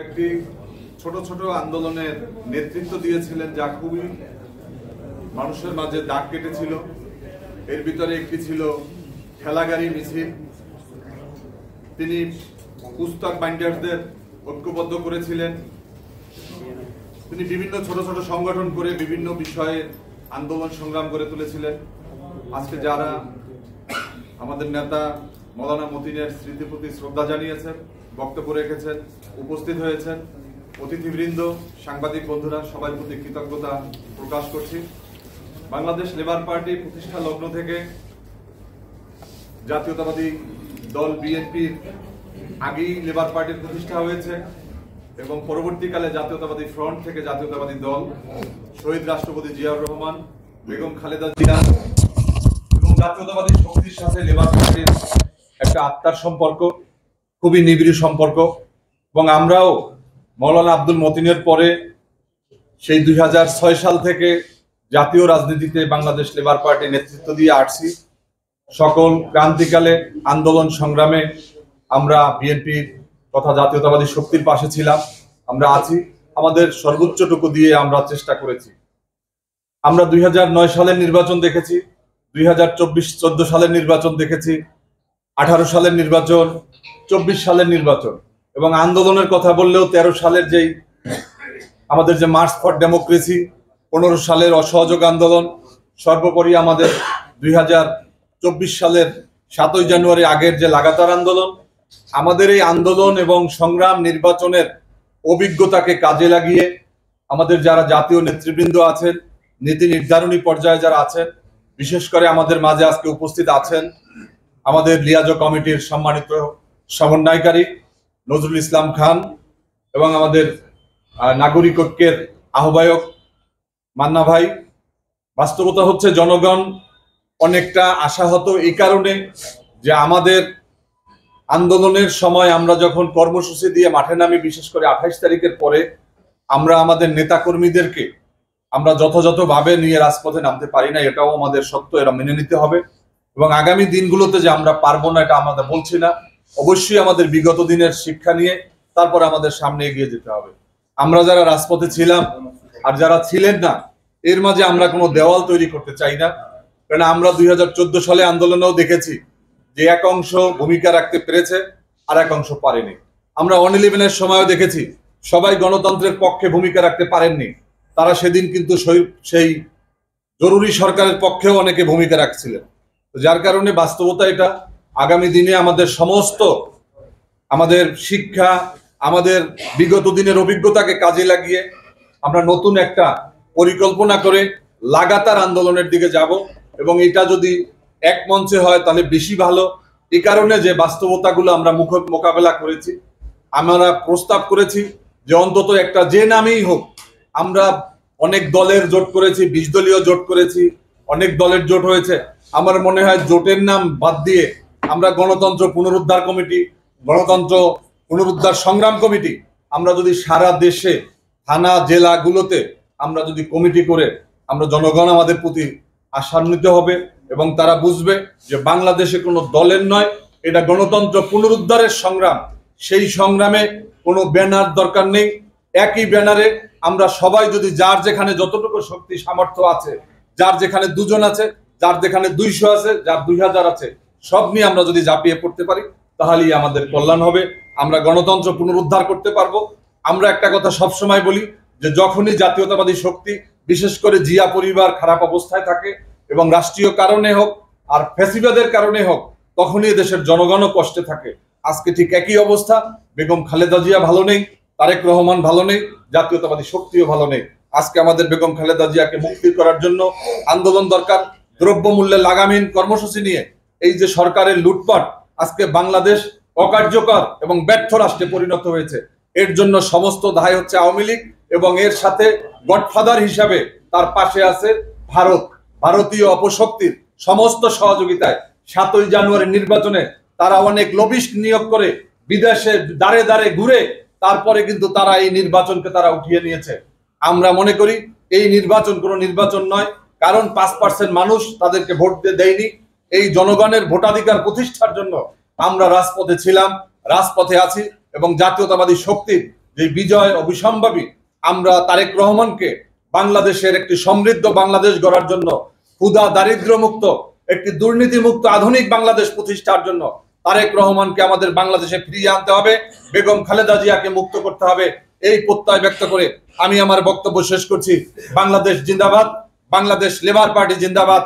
একটি ছোট ছোট আন্দোলনের নেতৃত্ব দিয়েছিলেন, যা খুবই মানুষের মাঝে দাগ কেটেছিল। এর ভিতরে একটি ছিল ঠেলাগাড়ি মিছিল। তিনি পুস্তক বাইন্ডারদের ঐক্যবদ্ধ করেছিলেন। তিনি বিভিন্ন ছোট ছোট সংগঠন করে বিভিন্ন বিষয়ে আন্দোলন সংগ্রাম করে তুলেছিলেন। আজকে যারা আমাদের নেতা মৌলানা মতিনের স্মৃতির প্রতি শ্রদ্ধা জানিয়েছেন, বক্তব্য রেখেছেন, উপস্থিত হয়েছেন, অতিথিবৃন্দ, সাংবাদিক বন্ধুরা, সবাই প্রতি কৃতজ্ঞতা প্রকাশ করছি। বাংলাদেশ লেবার পার্টি প্রতিষ্ঠা লগ্ন থেকে জাতীয়তাবাদী দল বিএনপির আগেই লেবার পার্টির প্রতিষ্ঠা হয়েছে এবং পরবর্তীকালে জাতীয়তাবাদী ফ্রন্ট থেকে জাতীয়তাবাদী দল, শহীদ রাষ্ট্রপতি জিয়াউর রহমান, বেগম খালেদা জিয়া এবং জাতীয়তাবাদী শক্তির সাথে লেবার পার্টির একটা আত্মার সম্পর্ক, খুবই নিবিড় সম্পর্ক। এবং আমরাও মৌলানা আব্দুল মতিনের পরে সেই 2006 সাল থেকে জাতীয় রাজনীতিতে বাংলাদেশ লেবার পার্টি নেতৃত্ব দিয়ে আসছি। সকল ক্রান্তিকালে আন্দোলন সংগ্রামে আমরা বিএনপির তথা জাতীয়তাবাদী শক্তির পাশে ছিলাম, আমরা আছি। আমাদের সর্বোচ্চটুকু দিয়ে আমরা চেষ্টা করেছি। আমরা 2009 সালের নির্বাচন দেখেছি, 2014 সালের নির্বাচন দেখেছি, 18 সালের নির্বাচন, 24 সালের নির্বাচন, এবং আন্দোলনের কথা বললেও 13 সালের যেই আমাদের যে মার্চ ফর ডেমোক্রেসি, 15 সালের অসহযোগ আন্দোলন, সর্বোপরি আমাদের 2024 সালের 7ই জানুয়ারি আগের যে লাগাতার আন্দোলন, আমাদের এই আন্দোলন এবং সংগ্রাম নির্বাচনের অভিজ্ঞতাকে কাজে লাগিয়ে আমাদের যারা জাতীয় নেতৃবৃন্দ আছেন, নীতি নির্ধারণী পর্যায়ে যারা আছেন, বিশেষ করে আমাদের মাঝে আজকে উপস্থিত আছেন আমাদের লিয়াজো কমিটির সম্মানিত সমন্বয়কারী নজরুল ইসলাম খান এবং আমাদের নাগরিক ঐক্যের আহ্বায়ক মান্না ভাই। বাস্তবতা হচ্ছে জনগণ অনেকটা আশাহত এই কারণে যে আমাদের আন্দোলনের সময় আমরা যখন কর্মসূচি দিয়ে মাঠে নামি, বিশেষ করে 28 তারিখের পরে আমরা আমাদের নেতাকর্মীদেরকে আমরা যথাযথভাবে নিয়ে রাজপথে নামতে পারি না, এটাও আমাদের সত্য, এরা মেনে নিতে হবে। এবং আগামী দিনগুলোতে যে আমরা পারবো না এটা আমরা বলছি না, অবশ্যই আমাদের বিগত দিনের শিক্ষা নিয়ে তারপর আমাদের সামনে এগিয়ে যেতে হবে। আমরা যারা রাজপথে ছিলাম আর যারা ছিলেন না, এর মাঝে আমরা কোনো দেওয়াল তৈরি করতে চাই না। কারণ আমরা 2014 সালে আন্দোলনেও দেখেছি যে এক অংশ ভূমিকা রাখতে পেরেছে আর এক অংশ পারেনি। আমরা 111-এর সময়ও দেখেছি সবাই গণতন্ত্রের পক্ষে ভূমিকা রাখতে পারেননি, তারা সেদিন কিন্তু সেই জরুরি সরকারের পক্ষেও অনেকে ভূমিকা রাখছিলেন। যার কারণে বাস্তবতা এটা, আগামী দিনে আমাদের সমস্ত আমাদের শিক্ষা, আমাদের বিগত দিনের অভিজ্ঞতাকে কাজে লাগিয়ে আমরা নতুন একটা পরিকল্পনা করে লাগাতার আন্দোলনের দিকে যাব। এবং এটা যদি এক মঞ্চে হয় তাহলে বেশি ভালো। এই কারণে যে বাস্তবতাগুলো আমরা মোকাবেলা করেছি, আমরা প্রস্তাব করেছি যে অন্তত একটা যে নামেই হোক, আমরা অনেক দলের জোট করেছি, 20 দলীয় জোট করেছি, অনেক দলের জোট হয়েছে। আমার মনে হয় জোটের নাম বাদ দিয়ে আমরা গণতন্ত্র পুনরুদ্ধার কমিটি, গণতন্ত্র পুনরুদ্ধার সংগ্রাম কমিটি, আমরা যদি সারা দেশে থানা জেলাগুলোতে আমরা যদি কমিটি করে আমরা জনগণ আমাদের প্রতি আশান্বিত হবে এবং তারা বুঝবে যে বাংলাদেশে কোনো দলের নয়, এটা গণতন্ত্র পুনরুদ্ধারের সংগ্রাম। সেই সংগ্রামে কোনো ব্যানার দরকার নেই। একই ব্যানারে আমরা সবাই যদি যার যেখানে যতটুকু শক্তি সামর্থ্য আছে, যার যেখানে 2 জন আছে, যার যেখানে 200 আছে, যার 2000 আছে, সব নিয়ে আমরা যদি ঝাঁপিয়ে পড়তে পারি তাহলেই আমাদের কল্যাণ হবে, আমরা গণতন্ত্র পুনরুদ্ধার করতে পারবো। আমরা একটা কথা সবসময় বলি যে যখনই জাতীয়তাবাদী শক্তি, বিশেষ করে জিয়া পরিবার খারাপ অবস্থায় থাকে এবং রাষ্ট্রীয় কারণে হোক আর ফ্যাসিবাদের কারণে হোক, তখনই দেশের জনগণও কষ্টে থাকে। আজকে ঠিক একই অবস্থা, বেগম খালেদা জিয়া ভালো নেই, তারেক রহমান ভালো নেই, জাতীয়তাবাদী শক্তিও ভালো নেই। আজকে আমাদের বেগম খালেদা জিয়াকে মুক্তি করার জন্য আন্দোলন দরকার। দ্রব্যমূল্যে লাগামহীন কর্মসূচি নিয়ে এই যে সরকারের লুটপাট, আজকে বাংলাদেশ অকার্যকর এবং ব্যর্থ রাষ্ট্রে পরিণত হয়েছে। এর জন্য সমস্ত দায় হচ্ছে আওয়ামী লীগ এবং এর সাথে গডফাদার হিসাবে তার পাশে আছে ভারত। ভারতীয় অপশক্তির সমস্ত সহযোগিতায় 7ই জানুয়ারি নির্বাচনে তারা অনেক লবিস্ট নিয়োগ করে বিদেশে দাঁড়ে দাঁড়ে ঘুরে তারপরে কিন্তু তারা এই নির্বাচনকে তারা উঠিয়ে নিয়েছে। আমরা মনে করি এই নির্বাচন কোনো নির্বাচন নয়, কারণ 5% মানুষ তাদেরকে ভোট দেয়নি। এই জনগণের ভোটাধিকার প্রতিষ্ঠার জন্য আমরা রাজপথে ছিলাম, রাজপথে আছি এবং জাতীয়তাবাদী শক্তির যে বিজয় অবিসম্ভাবী। আমরা তারেক রহমানকে বাংলাদেশের একটি সমৃদ্ধ বাংলাদেশ গড়ার জন্য, ক্ষুধা দারিদ্র মুক্ত একটি দুর্নীতিমুক্ত আধুনিক বাংলাদেশ প্রতিষ্ঠার জন্য তারেক রহমানকে আমাদের বাংলাদেশে ফিরিয়ে আনতে হবে, বেগম খালেদা জিয়াকে মুক্ত করতে হবে। এই প্রত্যয় ব্যক্ত করে আমি আমার বক্তব্য শেষ করছি। বাংলাদেশ জিন্দাবাদ, বাংলাদেশ লেবার পার্টি জিন্দাবাদ,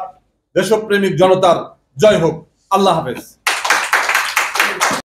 দেশপ্রেমিক জনতার জয় হোক। আল্লাহ হাফেজ।